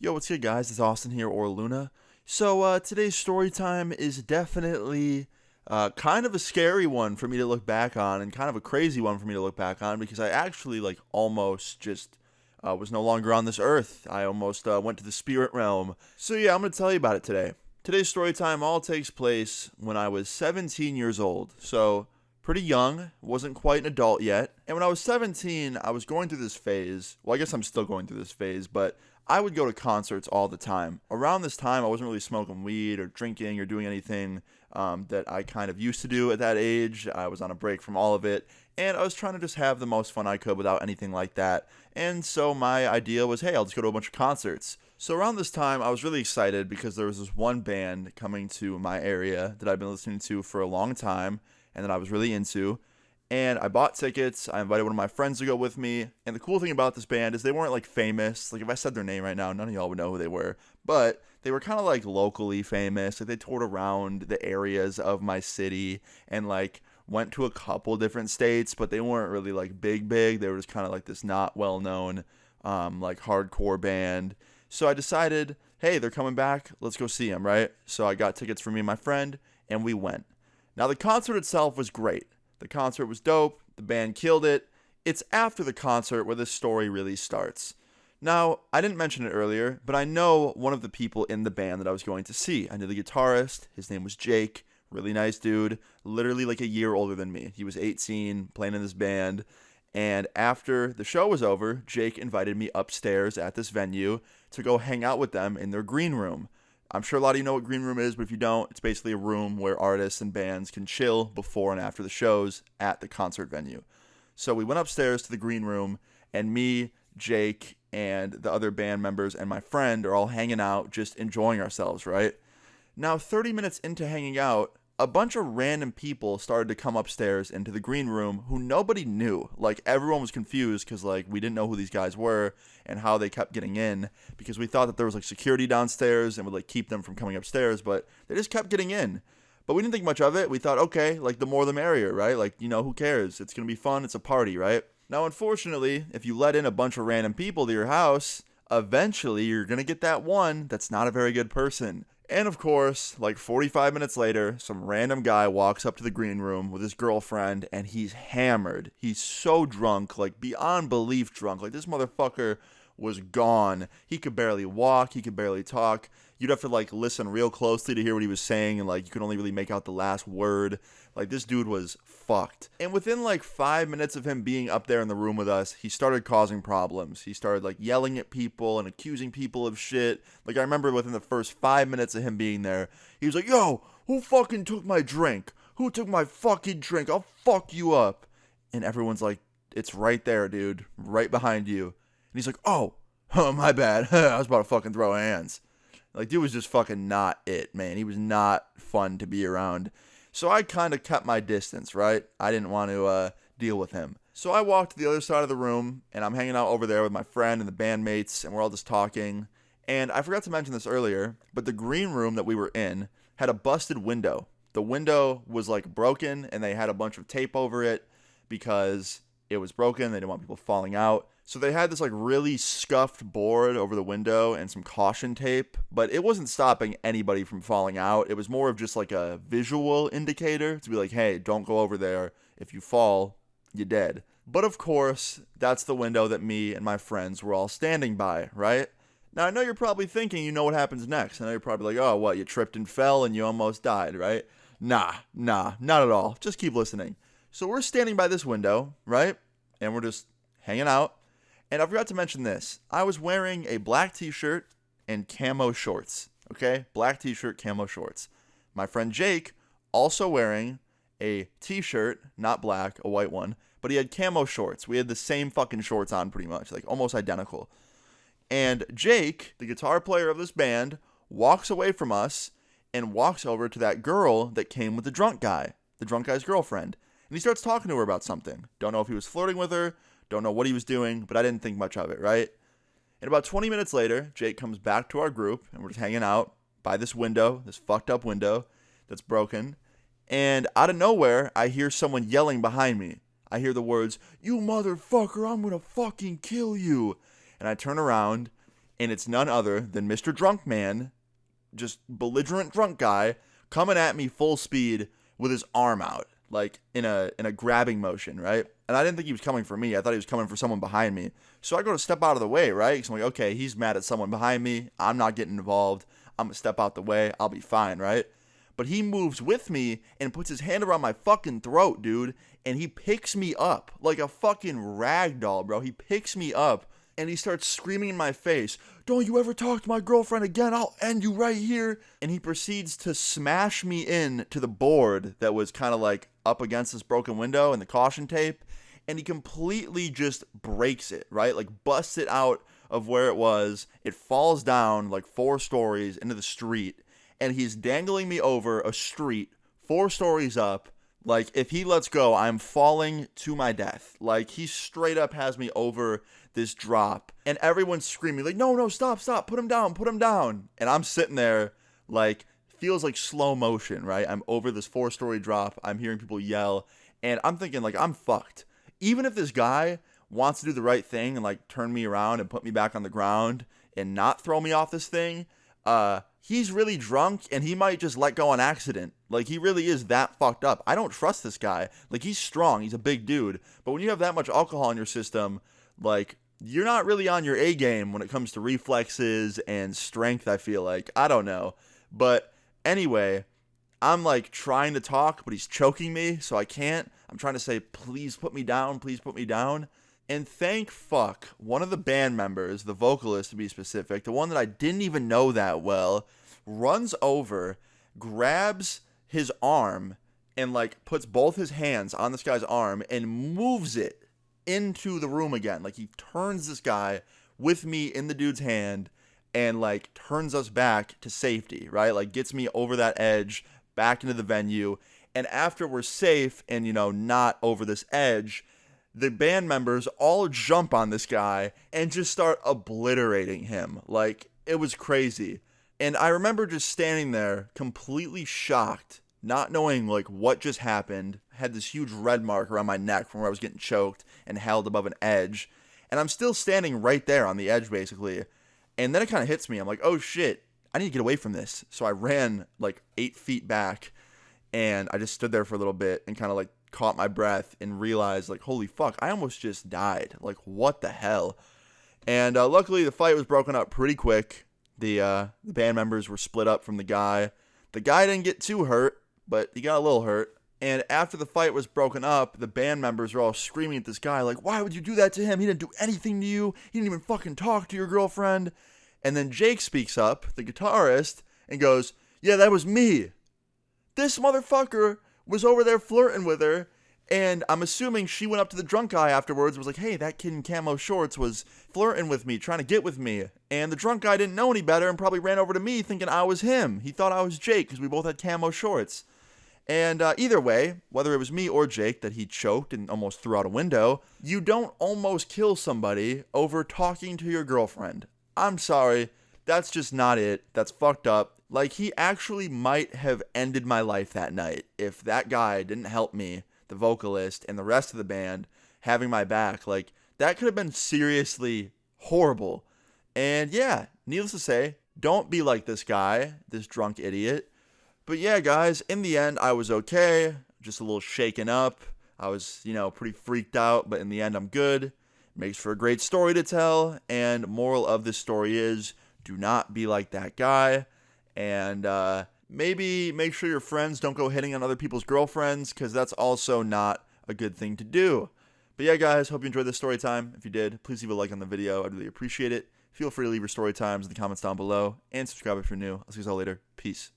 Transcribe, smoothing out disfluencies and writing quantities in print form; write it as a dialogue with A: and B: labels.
A: Yo, what's good, guys? It's Austin here, or Luna. So, today's story time is definitely kind of a scary one for me to look back on, and kind of a crazy one for me to look back on because I actually, almost just was no longer on this earth. I almost went to the spirit realm. So, yeah, I'm going to tell you about it today. Today's story time all takes place when I was 17 years old. So, pretty young, wasn't quite an adult yet. And when I was 17, I was going through this phase. Well, I guess I'm still going through this phase, but I would go to concerts all the time. Around this time, I wasn't really smoking weed or drinking or doing anything that I kind of used to do at that age. I was on a break from all of it, and I was trying to just have the most fun I could without anything like that. And so my idea was, hey, I'll just go to a bunch of concerts. So around this time, I was really excited because there was this one band coming to my area that I've been listening to for a long time and that I was really into. And I bought tickets. I invited one of my friends to go with me. And the cool thing about this band is they weren't famous. If I said their name right now, none of y'all would know who they were. But they were kind of locally famous. They toured around the areas of my city and went to a couple different states, but they weren't really big. They were just kind of this not well known hardcore band. So I decided, hey, they're coming back. Let's go see them, right? So I got tickets for me and my friend, and we went. Now the concert itself was great. The concert was dope. The band killed it. It's after the concert where this story really starts. Now, I didn't mention it earlier, but I know one of the people in the band that I was going to see. I knew the guitarist. His name was Jake. Really nice dude. Literally a year older than me. He was 18, playing in this band. And after the show was over, Jake invited me upstairs at this venue to go hang out with them in their green room. I'm sure a lot of you know what green room is, but if you don't, it's basically a room where artists and bands can chill before and after the shows at the concert venue. So we went upstairs to the green room, and me, Jake, and the other band members and my friend are all hanging out, just enjoying ourselves, right? Now, 30 minutes into hanging out, a bunch of random people started to come upstairs into the green room who nobody knew. Everyone was confused because, we didn't know who these guys were and how they kept getting in because we thought that there was, security downstairs and would, keep them from coming upstairs, but they just kept getting in. But we didn't think much of it. We thought, okay, the more the merrier, right? Who cares? It's going to be fun. It's a party, right? Now, unfortunately, if you let in a bunch of random people to your house, eventually you're going to get that one that's not a very good person. And of course, 45 minutes later, some random guy walks up to the green room with his girlfriend, and he's hammered. He's so drunk, beyond belief drunk. This motherfucker was gone. He could barely walk. He could barely talk. You'd have to, listen real closely to hear what he was saying, and, you could only really make out the last word. This dude was fucked. And within, 5 minutes of him being up there in the room with us, he started causing problems. He started, yelling at people and accusing people of shit. I remember within the first 5 minutes of him being there, he was like, yo, who fucking took my drink? Who took my fucking drink? I'll fuck you up. And everyone's like, it's right there, dude. Right behind you. And he's like, oh, my bad. I was about to fucking throw hands. Dude was just fucking not it, man. He was not fun to be around. So I kind of kept my distance, right? I didn't want to deal with him. So I walked to the other side of the room, and I'm hanging out over there with my friend and the bandmates, and we're all just talking. And I forgot to mention this earlier, but the green room that we were in had a busted window. The window was broken, and they had a bunch of tape over it because it was broken. They didn't want people falling out. So they had this really scuffed board over the window and some caution tape, but it wasn't stopping anybody from falling out. It was more of just a visual indicator to be hey, don't go over there. If you fall, you're dead. But of course, that's the window that me and my friends were all standing by, right? Now I know you're probably thinking you know what happens next. I know you're probably oh, what, you tripped and fell and you almost died, right? Nah, not at all. Just keep listening. So we're standing by this window, right? And we're just hanging out. And I forgot to mention this. I was wearing a black t-shirt and camo shorts. Okay? Black t-shirt, camo shorts. My friend Jake, also wearing a t-shirt, not black, a white one, but he had camo shorts. We had the same fucking shorts on pretty much, almost identical. And Jake, the guitar player of this band, walks away from us and walks over to that girl that came with the drunk guy's girlfriend. And he starts talking to her about something. Don't know if he was flirting with her. Don't know what he was doing, but I didn't think much of it, right? And about 20 minutes later, Jake comes back to our group, and we're just hanging out by this window, this fucked up window that's broken. And out of nowhere, I hear someone yelling behind me. I hear the words, "You motherfucker, I'm gonna fucking kill you." And I turn around, And it's none other than Mr. Drunk Man, just belligerent drunk guy, coming at me full speed with his arm out, like in a grabbing motion, right? And I didn't think he was coming for me. I thought he was coming for someone behind me. So I go to step out of the way, right? Because I'm like, okay, he's mad at someone behind me. I'm not getting involved. I'm going to step out the way. I'll be fine, right? But he moves with me and puts his hand around my fucking throat, dude. And he picks me up like a fucking rag doll, bro. He picks me up and he starts screaming in my face, "Don't you ever talk to my girlfriend again, I'll end you right here." And he proceeds to smash me in to the board that was kind of like up against this broken window and the caution tape. And he completely just breaks it, right? Like busts it out of where it was. It falls down like 4 stories into the street. And he's dangling me over a street 4 stories up. Like, if he lets go, I'm falling to my death. Like, he straight up has me over this drop. And everyone's screaming, like, no, stop, put him down. And I'm sitting there, like, feels like slow motion, right? I'm over this 4-story drop. I'm hearing people yell. And I'm thinking, like, I'm fucked. Even if this guy wants to do the right thing and, like, turn me around and put me back on the ground and not throw me off this thing, he's really drunk and he might just let go on accident. Like, he really is that fucked up. I don't trust this guy. Like, he's strong. He's a big dude. But when you have that much alcohol in your system, like, you're not really on your A game when it comes to reflexes and strength, I feel like. I don't know. But anyway, I'm, like, trying to talk, but he's choking me, so I can't. I'm trying to say, please put me down, please put me down. And thank fuck, one of the band members, the vocalist to be specific, the one that I didn't even know that well, runs over, grabs his arm, and like puts both his hands on this guy's arm and moves it into the room again. Like, he turns this guy with me in the dude's hand and like turns us back to safety, right? Like, gets me over that edge, back into the venue. And after we're safe and, you know, not over this edge, the band members all jump on this guy and just start obliterating him. Like, it was crazy. And I remember just standing there completely shocked, not knowing like what just happened. Had this huge red mark around my neck from where I was getting choked and held above an edge. And I'm still standing right there on the edge, basically. And then it kind of hits me. I'm like, oh shit, I need to get away from this. So I ran like 8 feet back and I just stood there for a little bit and kind of like caught my breath and realized, like, holy fuck, I almost just died. Like, what the hell? And luckily the fight was broken up pretty quick. The band members were split up from the guy. The guy didn't get too hurt, but he got a little hurt. And after the fight was broken up, the band members were all screaming at this guy, like, why would you do that to him? He didn't do anything to you. He didn't even fucking talk to your girlfriend. And then Jake speaks up, the guitarist, and goes, yeah, that was me. This motherfucker was over there flirting with her, and I'm assuming she went up to the drunk guy afterwards and was like, hey, that kid in camo shorts was flirting with me, trying to get with me. And the drunk guy didn't know any better and probably ran over to me thinking I was him. He thought I was Jake because we both had camo shorts. And either way, whether it was me or Jake that he choked and almost threw out a window, you don't almost kill somebody over talking to your girlfriend. I'm sorry, that's just not it. That's fucked up. Like, he actually might have ended my life that night if that guy didn't help me, the vocalist, and the rest of the band having my back. Like, that could have been seriously horrible. And yeah, needless to say, don't be like this guy, this drunk idiot. But yeah, guys, in the end, I was okay, just a little shaken up. I was, pretty freaked out, but in the end, I'm good. Makes for a great story to tell, and moral of this story is, do not be like that guy, and maybe make sure your friends don't go hitting on other people's girlfriends, because that's also not a good thing to do. But yeah, guys, hope you enjoyed this story time. If you did, please leave a like on the video. I'd really appreciate it. Feel free to leave your story times in the comments down below, and subscribe if you're new. I'll see you all later. Peace.